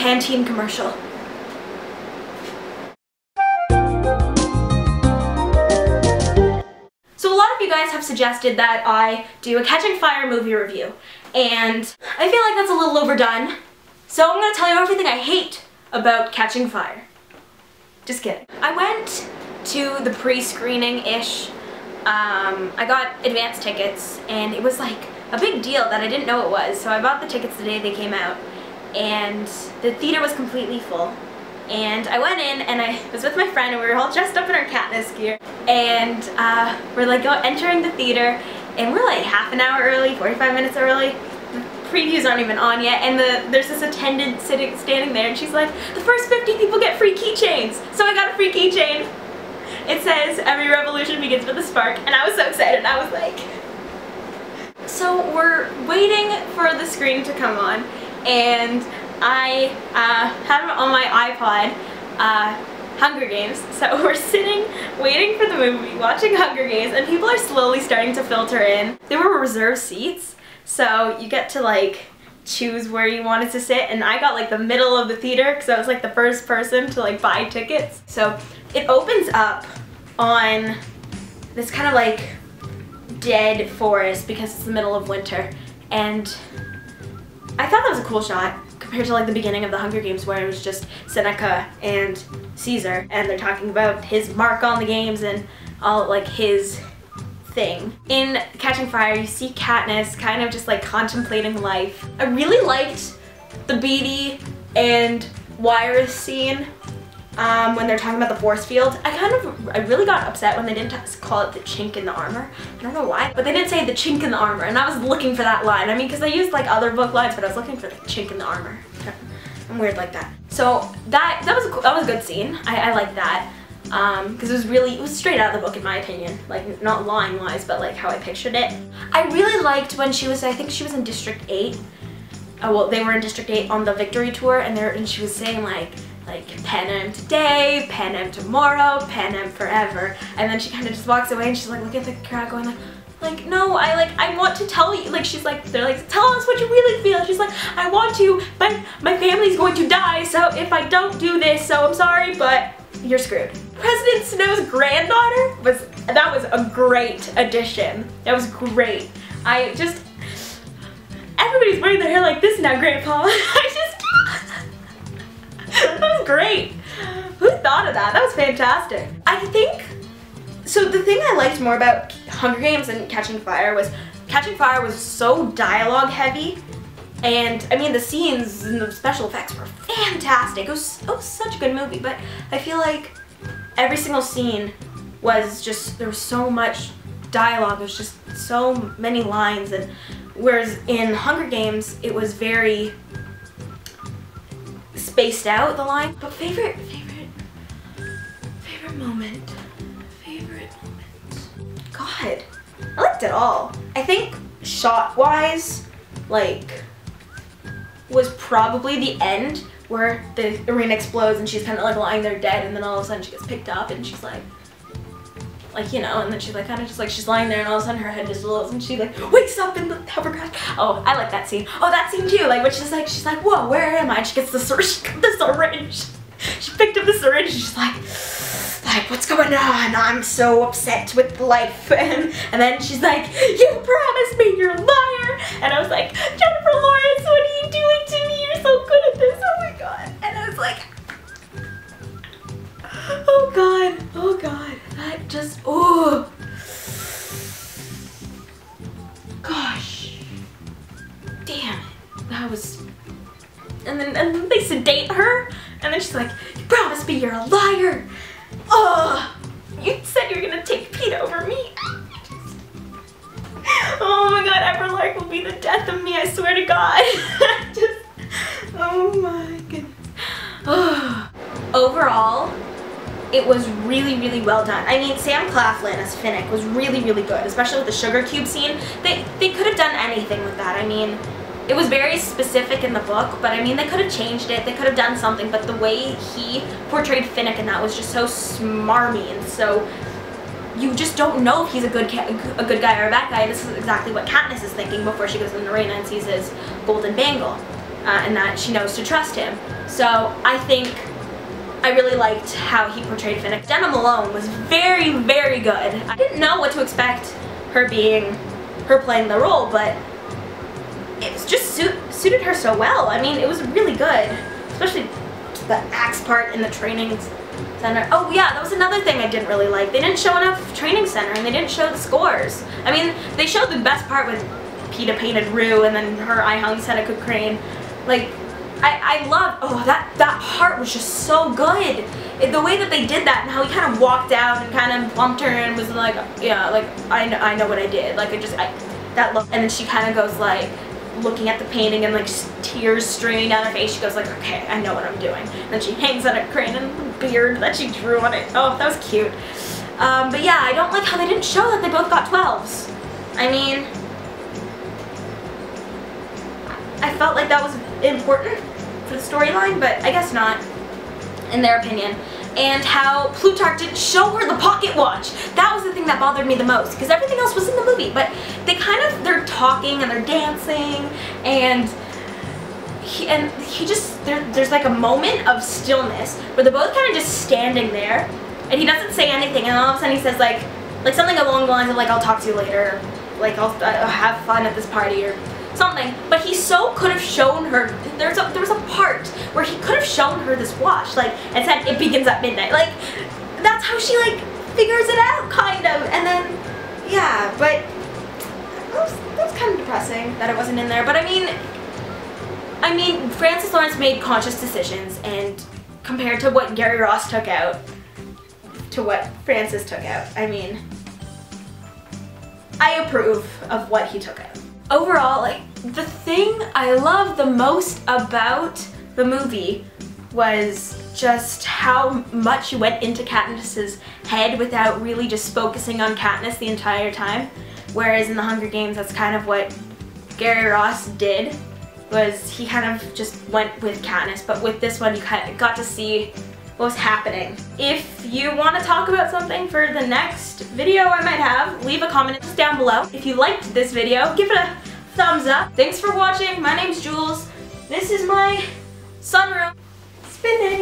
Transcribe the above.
Pantene commercial. So a lot of you guys have suggested that I do a Catching Fire movie review, and I feel like that's a little overdone. So I'm going to tell you everything I hate about Catching Fire. Just kidding. I went to the pre-screening-ish. I got advance tickets, and it was like a big deal that I didn't know it was. So I bought the tickets the day they came out, and the theater was completely full. And I went in, and I was with my friend, and we were all dressed up in our Katniss gear. And we're like entering the theater, and we're like half an hour early, 45 minutes early. The previews aren't even on yet, and there's this attendant standing there, and she's like, the first 50 people get free keychains. So I got a free keychain. It says, every revolution begins with a spark, and I was so excited, and I was like... So we're waiting for the screen to come on, and I have on my iPod Hunger Games. So we're sitting, waiting for the movie, watching Hunger Games, and people are slowly starting to filter in. There were reserved seats, so you get to like choose where you wanted to sit, and I got like the middle of the theater because I was like the first person to like buy tickets. So it opens up on this kind of like dead forest because it's the middle of winter, and I thought that was a cool shot compared to like the beginning of the Hunger Games where it was just Seneca and Caesar, and they're talking about his mark on the games and all like his thing. In Catching Fire, you see Katniss kind of just like contemplating life. I really liked the Beetee and Wireth scene when they're talking about the force field. I really got upset when they didn't call it the chink in the armor. I don't know why, but they didn't say the chink in the armor, and I was looking for that line. I mean, because I used like other book lines, but I was looking for the chink in the armor. I'm weird like that. So that was a good scene. I liked that because it was straight out of the book in my opinion, like not line wise, but like how I pictured it. I really liked when she was, I think she was in District 8. Well, they were in District 8 on the Victory Tour, and she was saying like Panem today, Panem tomorrow, Panem forever. And then she kind of just walks away and she's like looking at the crowd going like no, I want to tell you, like she's like, they're like, tell us what you really feel. She's like, I want to, but my family's going to die, so if I don't do this, so I'm sorry, but you're screwed. President Snow's granddaughter was a great addition. That was great. Everybody's wearing their hair like this now, Grandpa. That was great. Who thought of that? That was fantastic. So the thing I liked more about Hunger Games and Catching Fire was so dialogue heavy, and I mean the scenes and the special effects were fantastic. It was such a good movie, but I feel like every single scene was just, there was so much dialogue, there's just so many lines, and whereas in Hunger Games it was very spaced out, the line. But favorite moment. God, I liked it all. I think shot-wise, like, was probably the end where the arena explodes and she's kind of like lying there dead, and then all of a sudden she gets picked up and she's like you know, and then she's like kind of just like, she's lying there and all of a sudden her head just rolls and she like wakes up in the hovercraft. Oh, I like that scene. Oh, that scene too, like when she's like, whoa, where am I? And she gets the syringe. She picked up the syringe and she's like, what's going on? I'm so upset with life. And then she's like, you promised me, you're a liar. And I was like, Jennifer Lawrence, what are you doing to me? You're so good at this, oh my God. And I was like, oh God, that just, oh. Gosh, damn it, that was, and then they sedate her, and then she's like, you promised me, you're a liar. Oh, you said you were gonna take Peeta over me. Oh my God, Everlark will be the death of me, I swear to God. Oh my goodness. Oh. Overall, it was really, really well done. I mean, Sam Claflin as Finnick was really, really good, especially with the sugar cube scene. They could have done anything with that. I mean, it was very specific in the book, but I mean, they could have changed it. They could have done something, but the way he portrayed Finnick in that was just so smarmy, and so you just don't know if he's a good guy or a bad guy. This is exactly what Katniss is thinking before she goes in the arena and sees his golden bangle. and that she knows to trust him. So I think I really liked how he portrayed Finnick. Jena Malone was very, very good. I didn't know what to expect her playing the role, but it just suited her so well. I mean, it was really good, especially the axe part in the training center. Oh yeah, that was another thing I didn't really like. They didn't show enough training center, and they didn't show the scores. I mean, they showed the best part with Peeta painted Rue, and then her I hung Seneca Crane. Like, I love, oh, that part was just so good. The way that they did that, and how he kind of walked out and kind of bumped her and was like, yeah, like, I know what I did. Like, that look, and then she kind of goes like, looking at the painting and like tears streaming down her face. She goes like, okay, I know what I'm doing. And then she hangs on a crane and the beard that she drew on it. Oh, that was cute. But yeah, I don't like how they didn't show that they both got 12s. I mean, I felt like that was important for the storyline, but I guess not, in their opinion. And how Plutarch didn't show her the pocket watch. That was the thing that bothered me the most, because everything else was in the movie, but they're talking and they're dancing, and there's like a moment of stillness where they're both kind of just standing there, and he doesn't say anything, and all of a sudden he says like something along the lines of like, I'll talk to you later, like I'll have fun at this party or something. But he so could have shown her, there was a part where he could have shown her this watch, like, and said it begins at midnight. Like, that's how she like figures it out, kind of. And then, yeah, but that was kind of depressing that it wasn't in there. But I mean, Francis Lawrence made conscious decisions, and compared to what Gary Ross took out to what Francis took out, I mean, I approve of what he took out. Overall, like, the thing I loved the most about the movie was just how much you went into Katniss's head without really just focusing on Katniss the entire time. Whereas in the Hunger Games, that's kind of what Gary Ross did, was he kind of just went with Katniss, but with this one you kind of got to see what was happening. If you want to talk about something for the next video I might have, leave a comment down below. If you liked this video, give it a thumbs up. Thanks for watching. My name's Jules. This is my sunroom. Spinach.